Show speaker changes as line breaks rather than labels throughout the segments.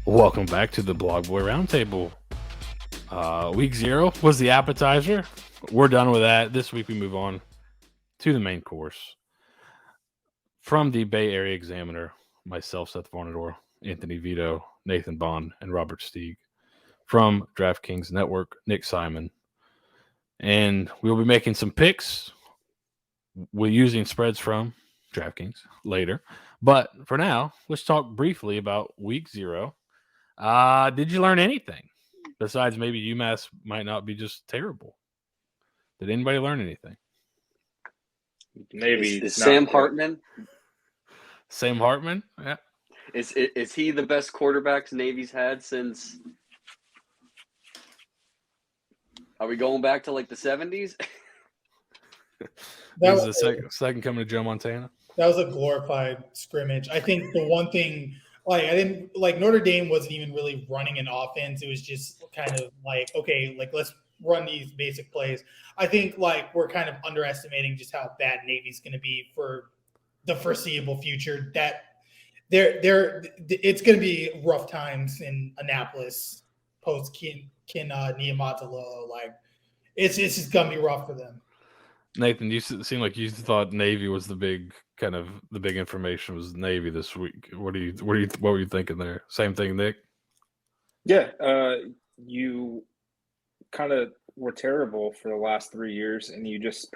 Welcome back to the Blog Boy Roundtable. Week 0 was the appetizer. We're done with that. This week we move on to the main course. From the Bay Area Examiner, myself, Seth Varnadore, Anthony Vito, Nathan Bond, and Robert Steeg. From DraftKings Network, Nick Simon. And we'll be making some picks. We're using spreads from DraftKings later. But for now, let's talk briefly about Week 0. Did you learn anything besides maybe UMass might not be just terrible? Did anybody learn anything?
Maybe
is Sam Hartman.
Sam Hartman, yeah.
Is he the best quarterbacks Navy's had since? Are we going back to like the 70s?
That was the second coming to Joe Montana.
That was a glorified scrimmage. I think the one thing, like, I didn't like Notre Dame wasn't even really running an offense. It was just kind of like, okay, like let's run these basic plays. I think like we're kind of underestimating just how bad Navy's going to be for the foreseeable future. That it's going to be rough times in Annapolis post Niumatalolo. Like it's just going to be rough for them.
Nathan, you seem like you thought Navy was the big information was Navy this week. What were you thinking there? Same thing, Nick?
Yeah, you kind of were terrible for the last 3 years, and you just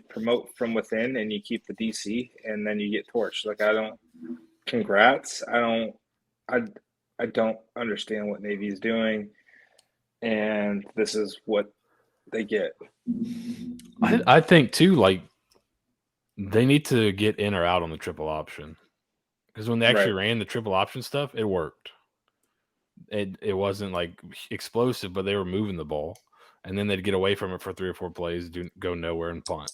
promote from within, and you keep the DC, and then you get torched. Like congrats. I don't understand what Navy is doing, and this is what they get.
I think too, like they need to get in or out on the triple option, because when they actually ran the triple option stuff, it worked. It wasn't like explosive, but they were moving the ball, and then they'd get away from it for 3 or 4 plays, go nowhere and punt.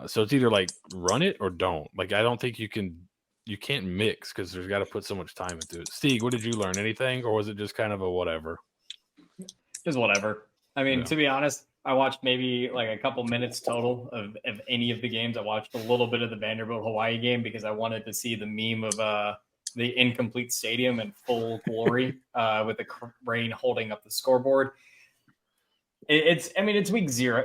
So it's either like run it or don't. Like I don't think you can't mix because there's got to put so much time into it. Steeg, what did you learn? Anything, or was it just kind of a whatever?
Just whatever. I mean, to be honest, I watched maybe like a couple minutes total of any of the games. I watched a little bit of the Vanderbilt Hawaii game because I wanted to see the meme of the incomplete stadium in full glory with the rain holding up the scoreboard. It's week 0.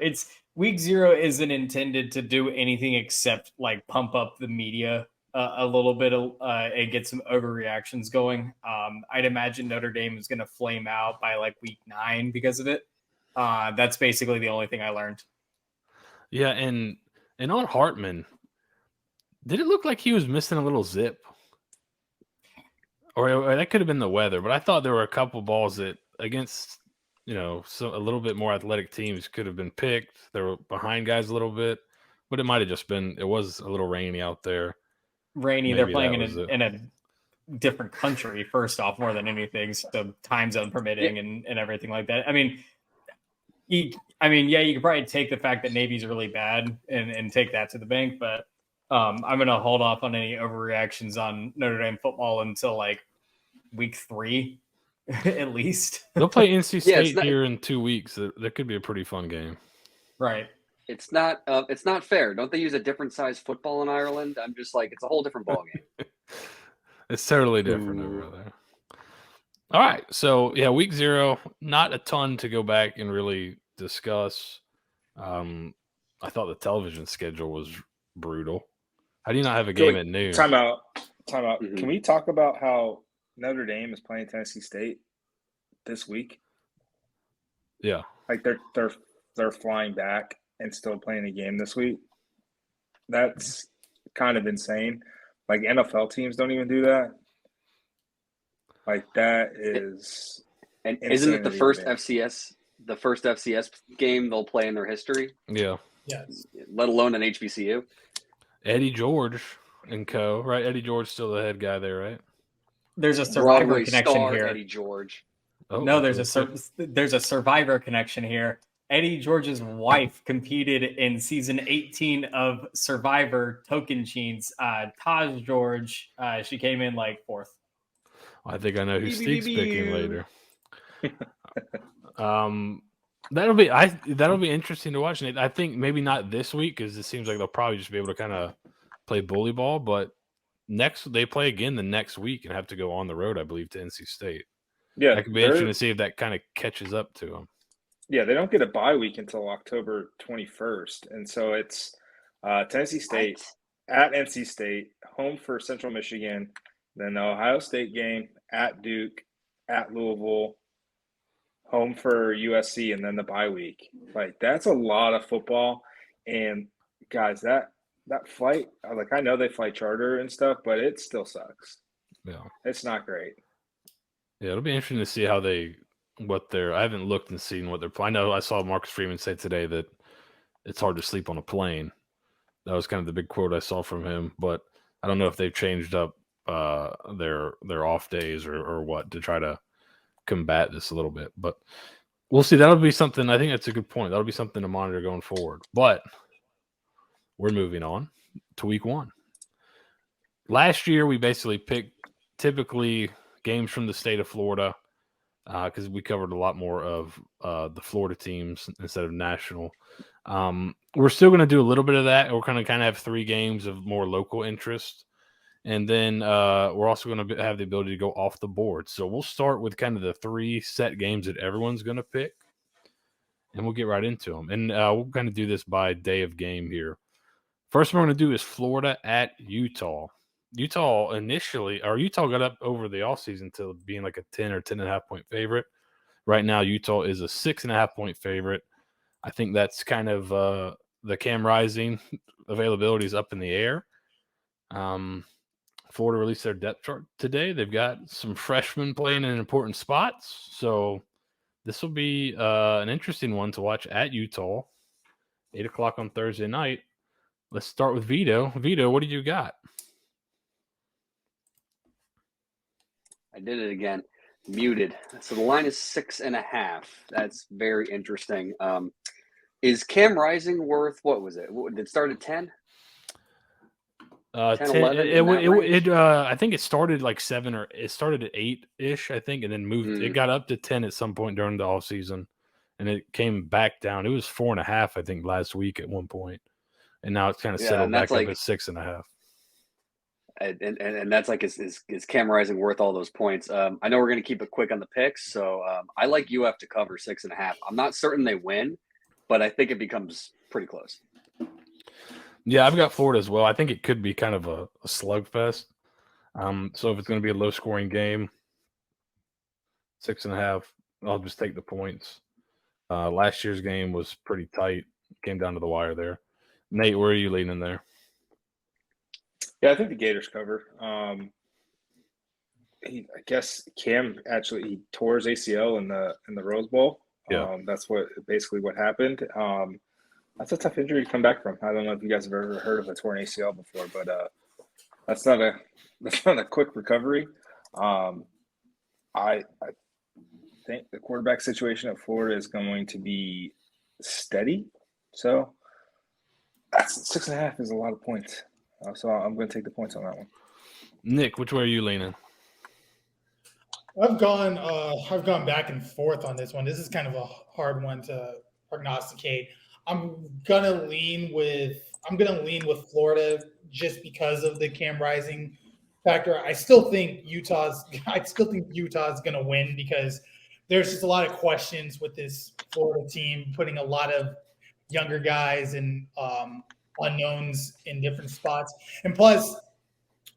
Week 0 isn't intended to do anything except like pump up the media a little bit and get some overreactions going. I'd imagine Notre Dame is going to flame out by like week 9 because of it. That's basically the only thing I learned.
Yeah, and on Hartman, did it look like he was missing a little zip? Or that could have been the weather, but I thought there were a couple balls that against, a little bit more athletic teams could have been picked. They were behind guys a little bit, but it might have just been, it was a little rainy out there.
Maybe they're playing in a different country, first off, more than anything, so time zone permitting and everything like that. You could probably take the fact that Navy's really bad and take that to the bank, but I'm going to hold off on any overreactions on Notre Dame football until like week 3, at least.
They'll play NC State here in 2 weeks. That could be a pretty fun game.
Right.
It's not fair. Don't they use a different size football in Ireland? I'm just like, it's a whole different ballgame.
It's totally different over there. All right. So, yeah, week 0, not a ton to go back and really discuss. I thought the television schedule was brutal. How do you not have a game at noon?
Time out. Mm-hmm. Can we talk about how Notre Dame is playing Tennessee State this week?
Yeah.
Like they're flying back and still playing a game this week. That's kind of insane. Like NFL teams don't even do that. Like that is.
And isn't it the first FCS game they'll play in their history?
Yeah.
Yes.
Let alone an HBCU.
Eddie George and co. Right? Eddie George still the head guy there, right?
There's a Survivor connection here.
Eddie George.
Oh,
no, there's a Survivor connection here. Eddie George's wife competed in season 18 of Survivor Tocantins. Taj George, she came in like 4th.
I think I know who Steeg's picking later. That'll be interesting to watch. I think maybe not this week because it seems like they'll probably just be able to kind of play bully ball. But they play again the next week and have to go on the road, I believe, to NC State.
Yeah,
that could be interesting to see if that kind of catches up to them.
Yeah, they don't get a bye week until October 21st, and so it's Tennessee State at NC State, home for Central Michigan, then the Ohio State game at Duke, at Louisville, home for USC, and then the bye week. Like, that's a lot of football. And guys, that flight, like, I know they fly charter and stuff, but it still sucks.
Yeah,
it's not great.
Yeah, it'll be interesting to see how I haven't looked and seen what they're playing. I know I saw Marcus Freeman say today that it's hard to sleep on a plane. That was kind of the big quote I saw from him, but I don't know if they've changed up their off days or what to try to combat this a little bit. But we'll see. That'll be something. I think that's a good point. That'll be something to monitor going forward. But we're moving on to week 1. Last year, we basically picked typically games from the state of Florida because we covered a lot more of the Florida teams instead of national. We're still going to do a little bit of that. We're going to kind of have 3 games of more local interest. And then we're also going to have the ability to go off the board. So we'll start with kind of the 3 set games that everyone's going to pick. And we'll get right into them. And we'll kind of do this by day of game here. First one we're going to do is Florida at Utah. Utah got up over the offseason to being like a 10 or 10.5 point favorite. Right now, Utah is a 6.5 point favorite. I think that's kind of the Cam Rising availability is up in the air. Florida released their depth chart today. They've got some freshmen playing in important spots. So this will be an interesting one to watch at Utah, 8 o'clock on Thursday night. Let's start with Vito. Vito, what do you got?
I did it again. Muted. So the line is 6.5. That's very interesting. Is Cam Rising worth, what was it? Did it start at 10? 10, 11?
I think it started like 7 or it started at 8-ish, I think, and then moved. It got up to 10 at some point during the offseason, and it came back down. It was 4.5, I think, last week at one point, and now it's kind of settled back up at 6.5.
And that's like, is Cam Rising worth all those points? I know we're going to keep it quick on the picks, so I like UF to cover 6.5. I'm not certain they win, but I think it becomes pretty close.
Yeah, I've got Florida as well. I think it could be kind of a slugfest. So if it's going to be a low-scoring game, 6.5, I'll just take the points. Last year's game was pretty tight. Came down to the wire there. Nate, where are you leaning there?
Yeah, I think the Gators cover. I guess Cam actually he tore his ACL in the Rose Bowl.
Yeah,
that's basically what happened. That's a tough injury to come back from. I don't know if you guys have ever heard of a torn ACL before, but that's not a quick recovery. I think the quarterback situation at Florida is going to be steady. So that's 6.5 is a lot of points. So I'm going to take the points on that one.
Nick, which way are you leaning?
I've gone back and forth on this one. This is kind of a hard one to prognosticate. I'm gonna lean with Florida just because of the Cam Rising factor. I still think Utah's gonna win because there's just a lot of questions with this Florida team, putting a lot of younger guys and unknowns in different spots. And plus,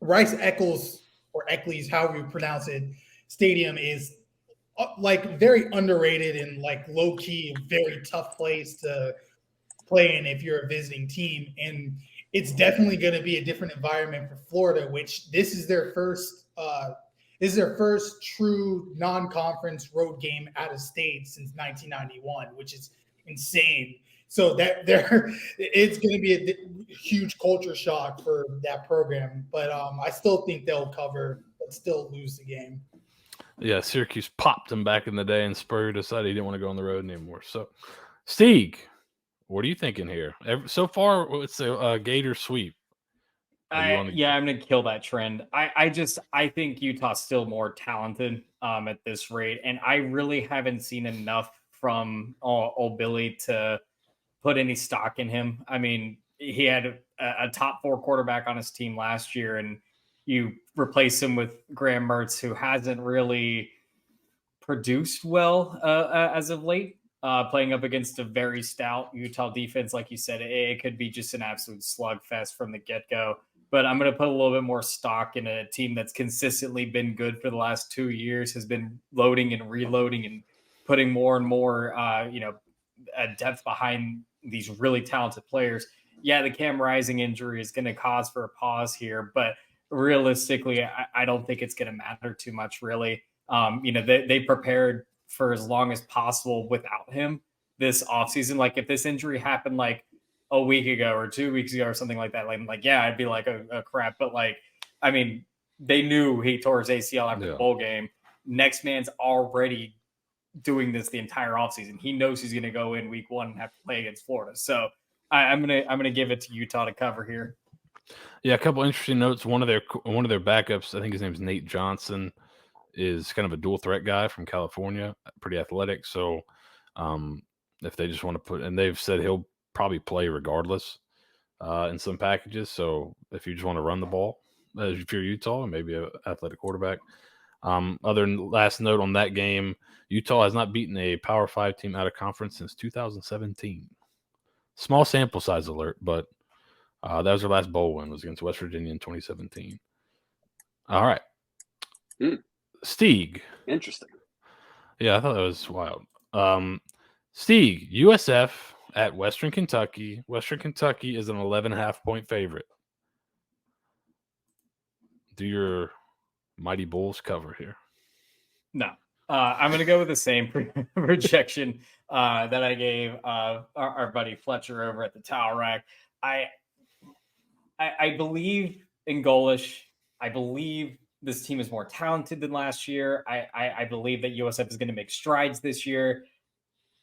Rice Eccles, or Eccles, however you pronounce it, stadium is like very underrated and like low key, very tough place to play in if you're a visiting team. And it's definitely going to be a different environment for Florida, which this is their first true non-conference road game out of state since 1991, which is insane. So it's going to be a huge culture shock for that program. But I still think they'll cover, but still lose the game.
Yeah, Syracuse popped him back in the day, and Spurrier decided he didn't want to go on the road anymore. So, Steeg, what are you thinking here? So far, it's a Gator sweep.
I'm going to kill that trend. I think Utah's still more talented at this rate, and I really haven't seen enough from old Billy to put any stock in him. I mean, he had a top 4 quarterback on his team last year, and you replace him with Graham Mertz, who hasn't really produced well as of late. Playing up against a very stout Utah defense, like you said, it could be just an absolute slugfest from the get-go. But I'm going to put a little bit more stock in a team that's consistently been good for the last 2 years, has been loading and reloading and putting more and more, depth behind these really talented players. Yeah, the Cam Rising injury is going to cause for a pause here, but realistically, I don't think it's going to matter too much, really. They prepared for as long as possible without him this offseason. Like, if this injury happened like a week ago or 2 weeks ago or something like that, yeah, I'd be like, a crap. But they knew he tore his ACL after the bowl game. Next man's already doing this the entire offseason. He knows he's going to go in week 1 and have to play against Florida. So I'm gonna give it to Utah to cover here.
Yeah, a couple interesting notes. One of their backups, I think his name's Nate Johnson, is kind of a dual threat guy from California, pretty athletic. So if they just want to and they've said he'll probably play regardless in some packages. So if you just want to run the ball, if you're Utah and maybe an athletic quarterback. Last note on that game, Utah has not beaten a Power 5 team out of conference since 2017. Small sample size alert, but that was their last bowl win, was against West Virginia in 2017. All right. Steeg.
Interesting.
Yeah, I thought that was wild. Steeg, USF at Western Kentucky. Western Kentucky is an 11.5 point favorite. Do your Mighty Bulls cover here?
No. I'm going to go with the same projection that I gave our buddy Fletcher over at the Towel Rack. I believe in Golish. I believe this team is more talented than last year. I believe that USF is going to make strides this year.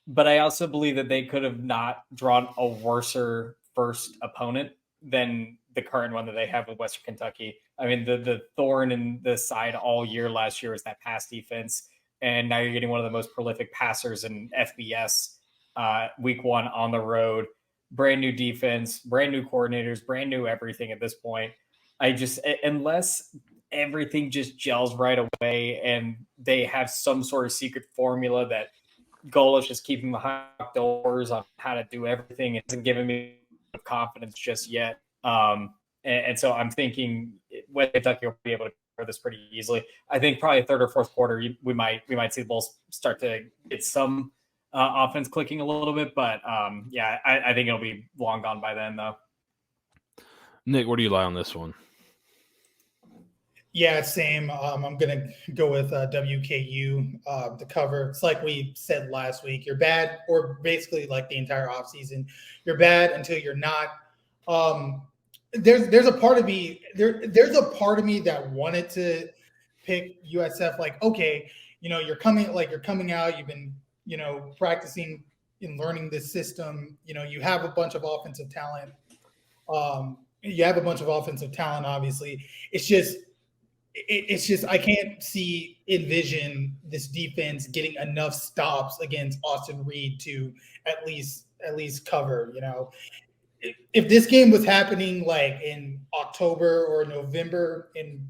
But I also believe that they could have not drawn a worser first opponent than the current one that they have with Western Kentucky. I mean, the thorn in the side all year last year was that pass defense. And now you're getting one of the most prolific passers in FBS week 1 on the road. Brand new defense, brand new coordinators, brand new everything at this point. Unless everything just gels right away and they have some sort of secret formula that Golish is keeping behind doors on how to do everything, it hasn't given me confidence just yet. And so I'm thinking West Kentucky will be able to cover this pretty easily. I think probably third or fourth quarter, we might see the Bulls start to get some offense clicking a little bit, but I think it'll be long gone by then, though.
Nick, where do you lie on this one?
Yeah, same. I'm going to go with WKU to cover. It's like we said last week. You're bad, or basically like the entire offseason. You're bad until you're not. There's a part of me there's a part of me that wanted to pick USF. Like, okay, you're coming out. You've been practicing and learning this system. You have a bunch of offensive talent. Obviously, it's just I can't envision this defense getting enough stops against Austin Reed to at least cover. If this game was happening like in October or November, and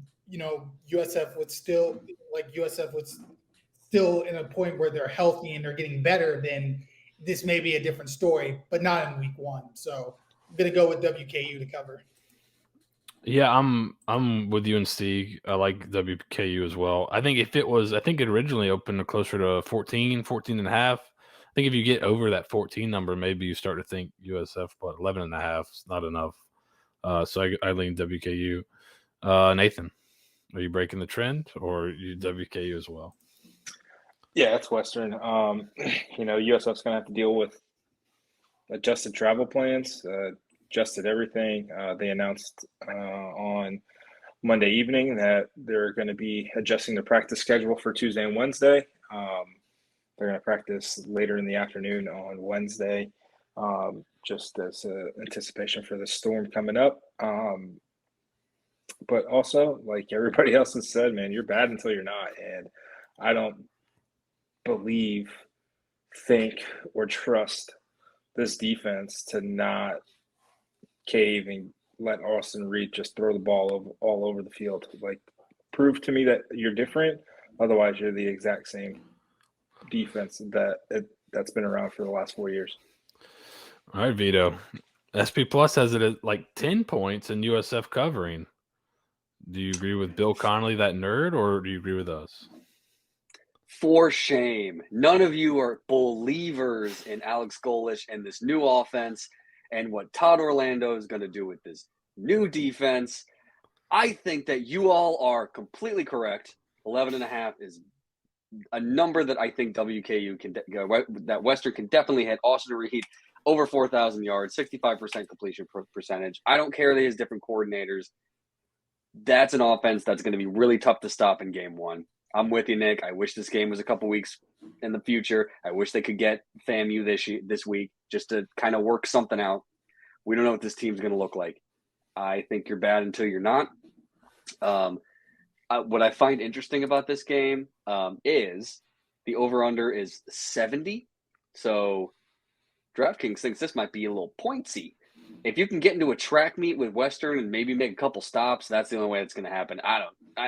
USF would still in a point where they're healthy and they're getting better, then this may be a different story, but not in week 1. So I'm gonna go with WKU to cover.
Yeah, I'm with you and Steeg. I like WKU as well. I think it originally opened closer to 14 and a half. I think if you get over that 14 number, maybe you start to think USF, but 11 and a half is not enough. So I lean WKU. Nathan, are you breaking the trend, or you WKU as well?
Yeah, it's Western. USF's going to have to deal with adjusted travel plans, adjusted everything. They announced on Monday evening that they're going to be adjusting their practice schedule for Tuesday and Wednesday. They're going to practice later in the afternoon on Wednesday, just as anticipation for the storm coming up. But also, like everybody else has said, man, you're bad until you're not. And I don't think, or trust this defense to not cave and let Austin Reed just throw the ball all over the field. Like, prove to me that you're different. Otherwise, you're the exact same defense that's been around for the last 4 years.
All right, Vito. SP Plus has it at like 10 points in USF covering. Do you agree with Bill Connolly, that nerd, or do you agree with us?
For shame. None of you are believers in Alex Golish and this new offense and what Todd Orlando is going to do with this new defense. I think that you all are completely correct. 11.5 is a number that I think WKU can that Western can definitely hit. Austin Reed over 4,000 yards, 65% completion percentage. I don't care that he has different coordinators. That's an offense that's going to be really tough to stop in game one. I'm with you, Nick. I wish this game was a couple weeks in the future. I wish they could get FAMU this week just to kind of work something out. We don't know what this team's going to look like. I think you're bad until you're not. What I find interesting about this game is the over-under is 70. So DraftKings thinks this might be a little pointsy. If you can get into a track meet with Western and maybe make a couple stops, that's the only way it's going to happen.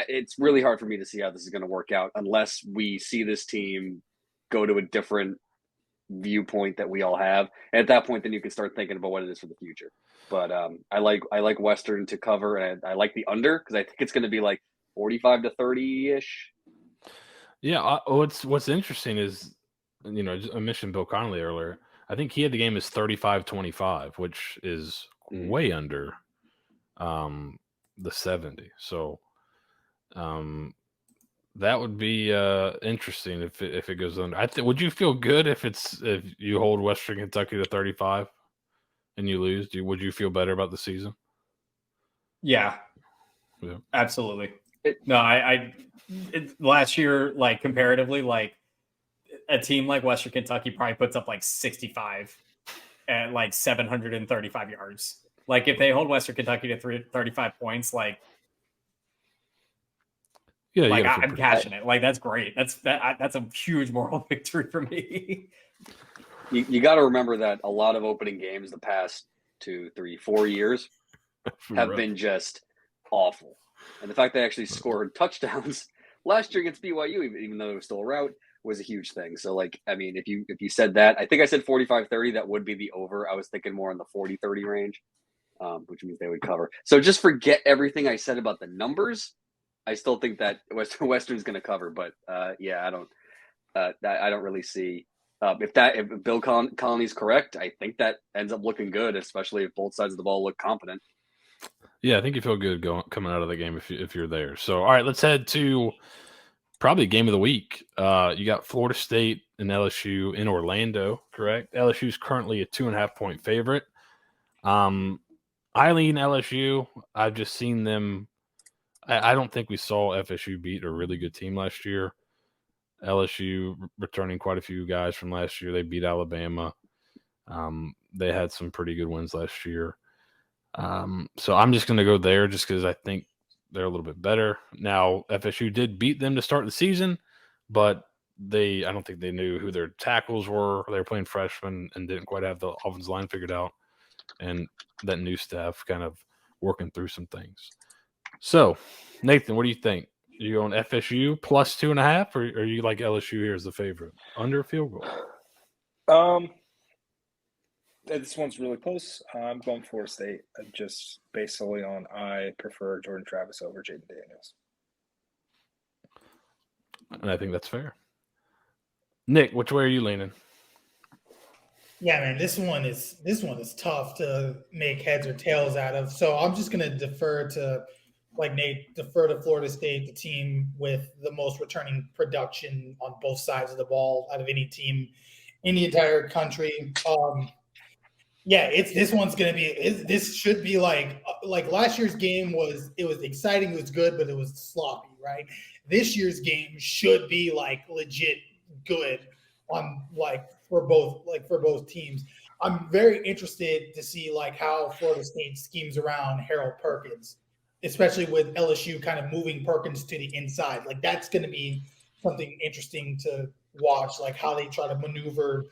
It's really hard for me to see how this is going to work out unless we see this team go to a different viewpoint that we all have. And at that point, then you can start thinking about what it is for the future. But I like Western to cover, and I like the under because I think it's going to be like 45 to 30-ish.
Yeah, what's interesting is, I mentioned Bill Connolly earlier. I think he had the game as 35-25, which is way under the 70. So that would be interesting if it goes under. Would you feel good if you hold Western Kentucky to 35 and you lose? Would you feel better about the season?
Yeah. Absolutely. Last year, like comparatively, like a team like Western Kentucky probably puts up like 65 at like 735 yards. Like if they hold Western Kentucky to 35 points, like I'm cashing it. Like that's great. That's a huge moral victory for me.
You got to remember that a lot of opening games the past 2, 3, 4 years have been just awful. And the fact they actually scored touchdowns last year against BYU, even though it was still a rout, was a huge thing. So, if you said that, I think I said 45-30, that would be the over. I was thinking more in the 40-30 range, which means they would cover. So just forget everything I said about the numbers. I still think that Western's going to cover, but I don't really see if Bill Connolly's correct. I think that ends up looking good, especially if both sides of the ball look competent.
Yeah, I think you feel good coming out of the game if you're there. So, all right, let's head to probably game of the week. You got Florida State and LSU in Orlando, correct? LSU is currently a 2.5-point favorite. I lean LSU. I've just seen them. I don't think we saw FSU beat a really good team last year. LSU returning quite a few guys from last year. They beat Alabama. They had some pretty good wins last year. So I'm just going to go there just because I think they're a little bit better. Now, FSU did beat them to start the season, but I don't think they knew who their tackles were. They were playing freshmen and didn't quite have the offensive line figured out. And that new staff kind of working through some things. So, Nathan, what do you think? Are you on FSU plus 2.5, or are you like LSU here as the favorite? Under a field goal?
This one's really close. I'm going Florida State. Just based solely on I prefer Jordan Travis over Jaden Daniels.
And I think that's fair. Nick, which way are you leaning?
Yeah, man, this one is tough to make heads or tails out of. So I'm just gonna defer to Florida State, the team with the most returning production on both sides of the ball out of any team in the entire country. This one's gonna be. This should be like last year's game was. It was exciting. It was good, but it was sloppy, right? This year's game should be like legit good on for both teams. I'm very interested to see how Florida State schemes around Harold Perkins, especially with LSU kind of moving Perkins to the inside. That's going to be something interesting to watch, how they try to maneuver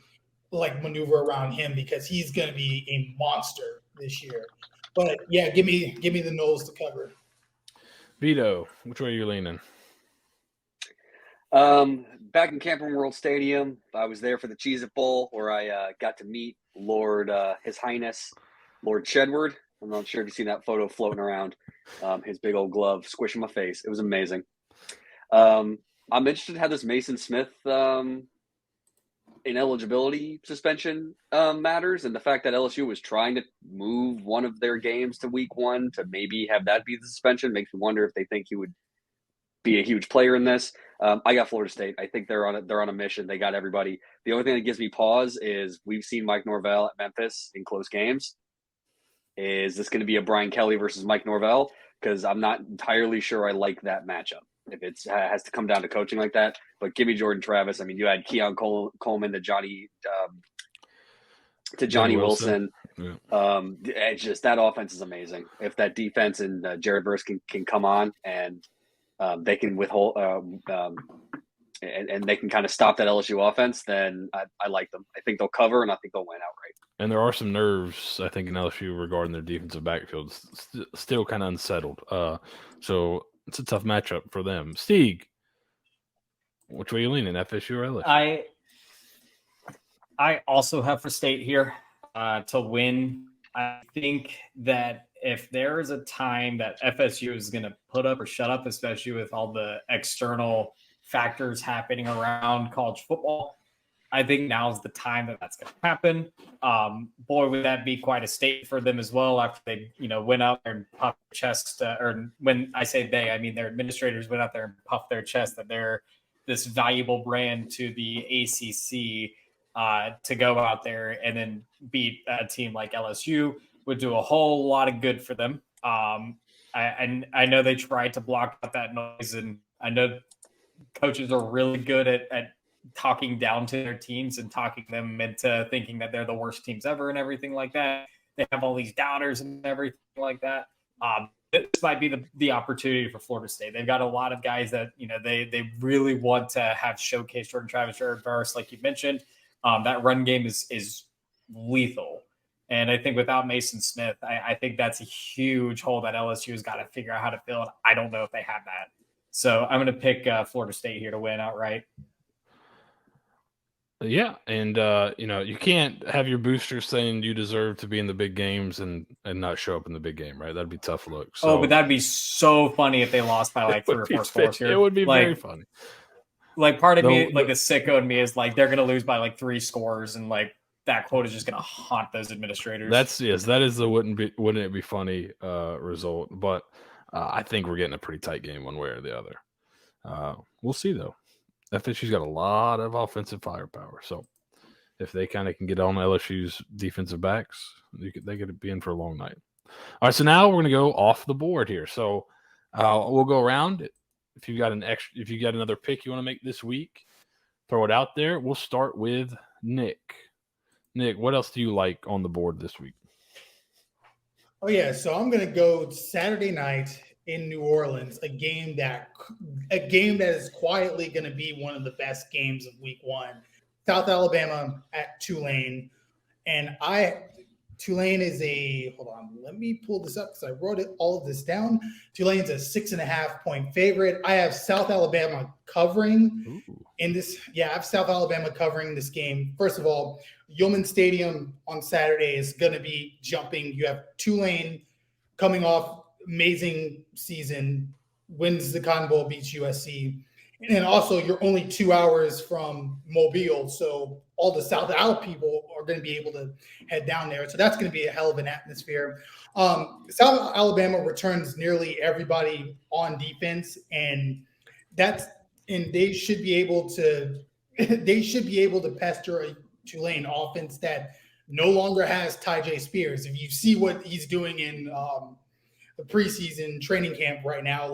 around him, because he's going to be a monster this year. But yeah, give me the Noles to cover.
Vito, which way are you leaning?
back in Camping World Stadium. I was there for the Cheez-It Bowl, where I got to meet Lord, His Highness, Lord Shedward. I'm not sure if you've seen that photo floating around. His big old glove squishing my face. It was amazing. I'm interested in how this Mason Smith ineligibility suspension matters, and the fact that LSU was trying to move one of their games to week 1 to maybe have that be the suspension makes me wonder if they think he would be a huge player in this. I got Florida State. I think they're on a mission. They got everybody. The only thing that gives me pause is we've seen Mike Norvell at Memphis in close games. Is this going to be a Brian Kelly versus Mike Norvell? Because I'm not entirely sure I like that matchup if it has to come down to coaching like that. But give me Jordan Travis. I mean, you had Keon Coleman to Johnny Wilson.
Yeah.
It's just that offense is amazing. If that defense and Jared Verse can come on and they can withhold and they can kind of stop that LSU offense, then I like them. I think they'll cover, and I think they'll win outright.
And there are some nerves, I think, in LSU regarding their defensive backfield. Still kind of unsettled. So it's a tough matchup for them. Steeg, which way are you leaning, FSU or LSU?
I also have for State here to win. I think that if there is a time that FSU is going to put up or shut up, especially with all the external factors happening around college football, I think now's the time that that's going to happen. Boy, would that be quite a state for them as well after they, went out there and puffed their chest. Or when I say they, I mean their administrators went out there and puffed their chest that they're this valuable brand to the ACC. To go out there and then beat a team like LSU would do a whole lot of good for them. I know they tried to block out that noise, and I know coaches are really good at talking down to their teams and talking them into thinking that they're the worst teams ever and everything like that. They have all these doubters and everything like that. This might be the opportunity for Florida State. They've got a lot of guys that, they really want to have showcased. Jordan Travis, Jared Verse, like you mentioned. That run game is lethal. And I think without Mason Smith, I think that's a huge hole that LSU has got to figure out how to fill. And I don't know if they have that. So I'm going to pick Florida State here to win outright.
Yeah, and you can't have your boosters saying you deserve to be in the big games and not show up in the big game, right? That'd be tough look. So,
but that'd be so funny if they lost by like 3 or 4 scores here.
It would be very funny.
Like part of me, like the sicko in me is like they're going to lose by like 3 scores, and like that quote is just going to haunt those administrators.
That is the wouldn't it be funny result, but I think we're getting a pretty tight game one way or the other. We'll see though. FSU's got a lot of offensive firepower, so if they kind of can get on LSU's defensive backs, they could be in for a long night. All right, so now we're going to go off the board here. So we'll go around. If you got another pick you want to make this week, throw it out there. We'll start with Nick. Nick, what else do you like on the board this week?
Oh yeah, so I'm going to go Saturday night in New Orleans, a game that is quietly going to be one of the best games of week 1. South Alabama at Tulane, and Tulane is hold on, let me pull this up because I wrote all of this down. Tulane's a 6.5-point favorite. I have South Alabama covering in this. Yeah, I have South Alabama covering this game. First of all, Yeoman Stadium on Saturday is going to be jumping. You have Tulane coming off amazing season, wins the Cotton Bowl, beats USC. And also, you're only 2 hours from Mobile, so all the South Al people are going to be able to head down there. So that's going to be a hell of an atmosphere. South Alabama returns nearly everybody on defense, and they should be able to pester a Tulane offense that no longer has Tyjae Spears. If you see what he's doing in the preseason training camp right now,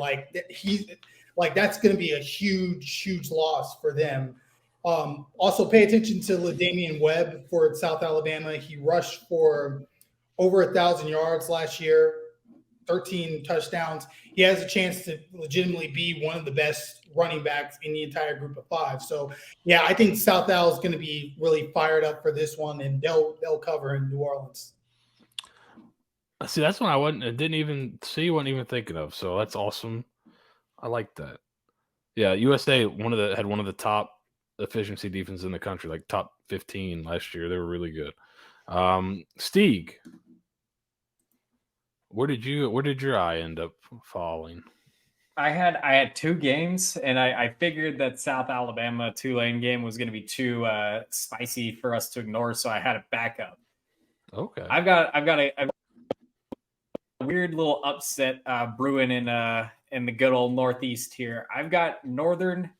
that's going to be a huge loss for them. Also, pay attention to LaDamian Webb for South Alabama. He rushed for over 1,000 yards last year, 13 touchdowns. He has a chance to legitimately be one of the best running backs in the entire group of 5. So, yeah, I think South Al is going to be really fired up for this one, and they'll cover in New Orleans.
See, that's one I wasn't even thinking of. So that's awesome. I like that. Yeah, USA had one of the top efficiency defense in the country, like top 15 last year. They were really good. Steeg, where did your eye end up falling?
I had 2 games, and I figured that South Alabama Tulane game was going to be too spicy for us to ignore, so I had a backup.
Okay.
I've got a weird little upset brewing in the good old Northeast here. I've got Northern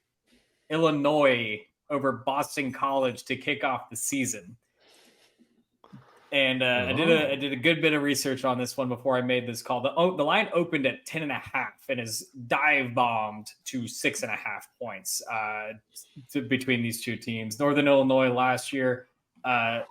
Illinois over Boston College to kick off the season. And I did a good bit of research on this one before I made this call. The line opened at 10.5 and is dive bombed to 6.5 points between these two teams. Northern Illinois last year,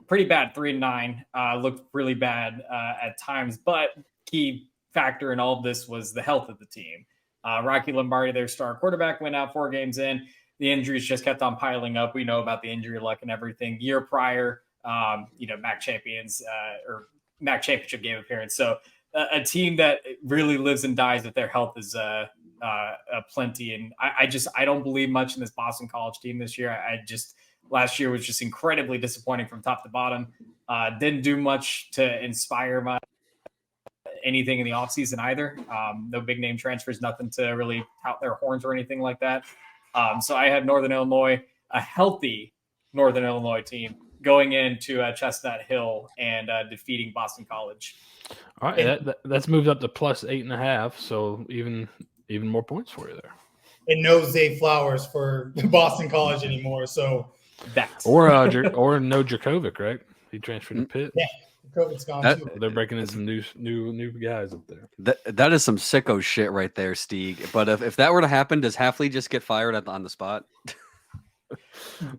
pretty bad, 3-9, looked really bad at times. But key factor in all of this was the health of the team. Rocky Lombardi, their star quarterback, went out 4 games in. The injuries just kept on piling up. We know about the injury luck and everything. Year prior, MAC champions or MAC championship game appearance. So a team that really lives and dies if their health is plenty. And I don't believe much in this Boston College team this year. Last year was just incredibly disappointing from top to bottom. Didn't do much to inspire anything in the offseason either. No big name transfers, nothing to really tout their horns or anything like that. So I had Northern Illinois, a healthy Northern Illinois team, going into Chestnut Hill and defeating Boston College.
All right, that's moved up to plus 8.5, so even more points for you there.
And no Zay Flowers for Boston College anymore. So
or no Djokovic, right? He transferred to Pitt.
Yeah, Djokovic's gone too.
They're breaking in some new guys up there.
That is some sicko shit right there, Steeg. But if that were to happen, does Halfley just get fired on the spot?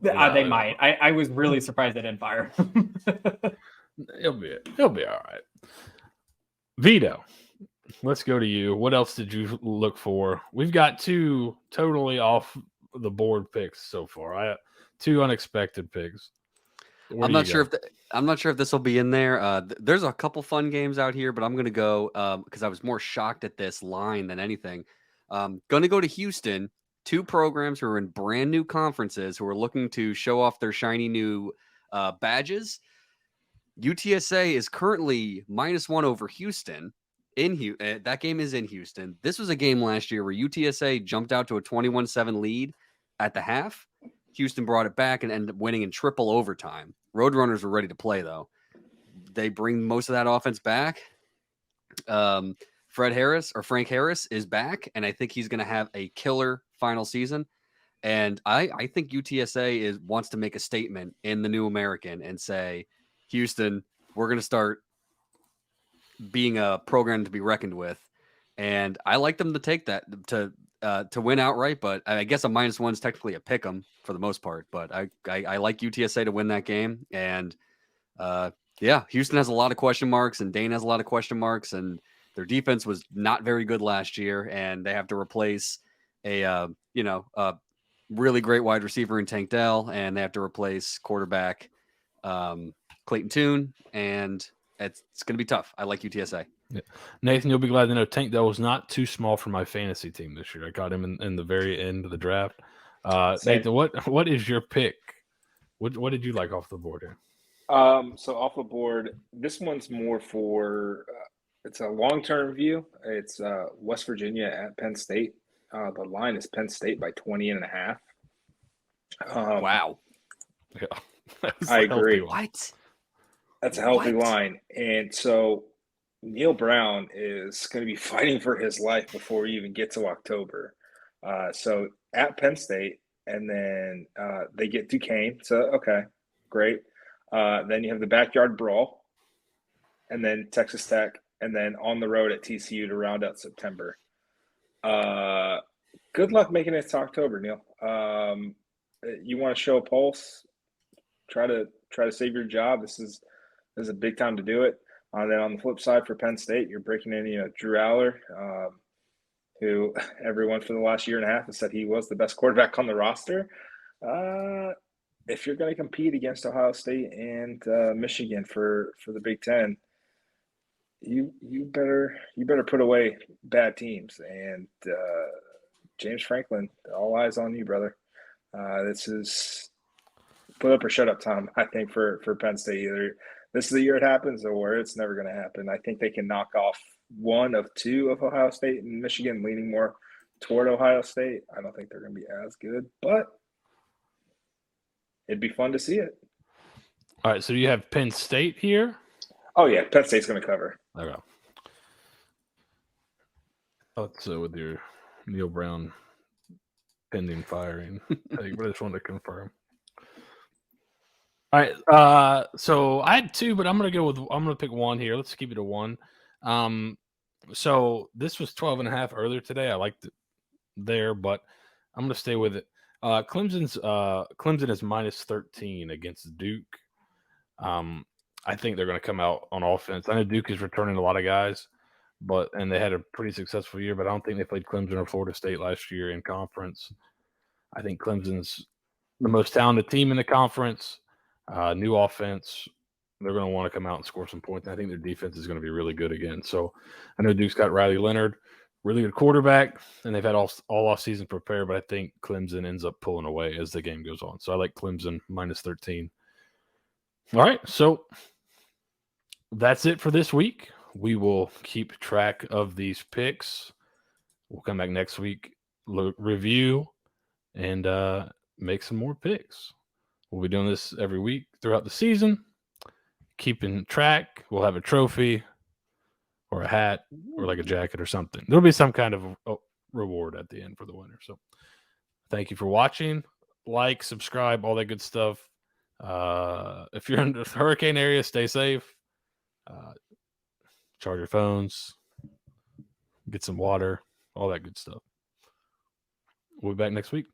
They might. I was really surprised they didn't fire him.
He'll be all right. Vito, let's go to you. What else did you look for? We've got 2 totally off the board picks so far. 2 unexpected picks.
I'm not sure if this will be in there. There's a couple fun games out here, but I'm going to go because I was more shocked at this line than anything. Going to go to Houston. 2 programs who are in brand new conferences who are looking to show off their shiny new badges. UTSA is currently -1 over Houston. That game is in Houston. This was a game last year where UTSA jumped out to a 21-7 lead at the half. Houston brought it back and ended up winning in triple overtime. Roadrunners were ready to play, though. They bring most of that offense back. Frank Harris is back, and I think he's going to have a killer final season. And I think UTSA wants to make a statement in the New American and say, Houston, we're going to start being a program to be reckoned with. And I like them to take that to win outright, but I guess a -1 is technically a pick 'em for the most part. But I like UTSA to win that game. And Houston has a lot of question marks, and Dane has a lot of question marks, and their defense was not very good last year, and they have to replace a really great wide receiver in Tank Dell, and they have to replace quarterback Clayton Tune, and it's going to be tough. I like UTSA.
Yeah. Nathan, you'll be glad to know Tank Dell was not too small for my fantasy team this year. I got him in the very end of the draft. Nathan, what is your pick? What did you like off the board here?
So off the board, this one's more for it's a long-term view. It's West Virginia at Penn State. The line is Penn State by 20.5.
Wow.
Yeah.
I agree.
What?
That's a healthy line. And so Neil Brown is going to be fighting for his life before we even get to October. So at Penn State, and then they get Duquesne. So, okay, great. Then you have the backyard brawl, and then Texas Tech, and then on the road at TCU to round out September. Good luck making it to October, Neil. You want to show a pulse? Try to save your job. This is a big time to do it. Then on the flip side for Penn State, you're breaking in, Drew Aller, who everyone for the last year and a half has said he was the best quarterback on the roster. If you're going to compete against Ohio State and Michigan for the Big Ten, you better put away bad teams. And James Franklin, all eyes on you, brother. This is put up or shut up time, I think, for Penn State. Either this is the year it happens or it's never going to happen. I think they can knock off one of two of Ohio State and Michigan, leaning more toward Ohio State. I don't think they're going to be as good, but it'd be fun to see it.
All right, so you have Penn State here?
Oh, yeah, Penn State's going to cover.
Okay. Let's with your Neil Brown pending firing. I just wanted to confirm. All right, so I had two, but I'm gonna pick one here. Let's keep it to one. So this was 12.5 earlier today. I liked it there, but I'm gonna stay with it. Clemson is -13 against Duke. I think they're gonna come out on offense. I know Duke is returning a lot of guys, and they had a pretty successful year, but I don't think they played Clemson or Florida State last year in conference. I think Clemson's the most talented team in the conference. New offense. They're going to want to come out and score some points. I think their defense is going to be really good again. So I know Duke's got Riley Leonard, really good quarterback, and they've had all off season prepare, but I think Clemson ends up pulling away as the game goes on. So I like Clemson -13. All right, so that's it for this week. We will keep track of these picks. We'll come back next week, review, and make some more picks. We'll be doing this every week throughout the season, keeping track. We'll have a trophy or a hat or like a jacket or something. There'll be some kind of reward at the end for the winner. So thank you for watching. Like, subscribe, all that good stuff. If you're in the hurricane area, stay safe. Charge your phones. Get some water, all that good stuff. We'll be back next week.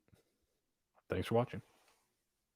Thanks for watching.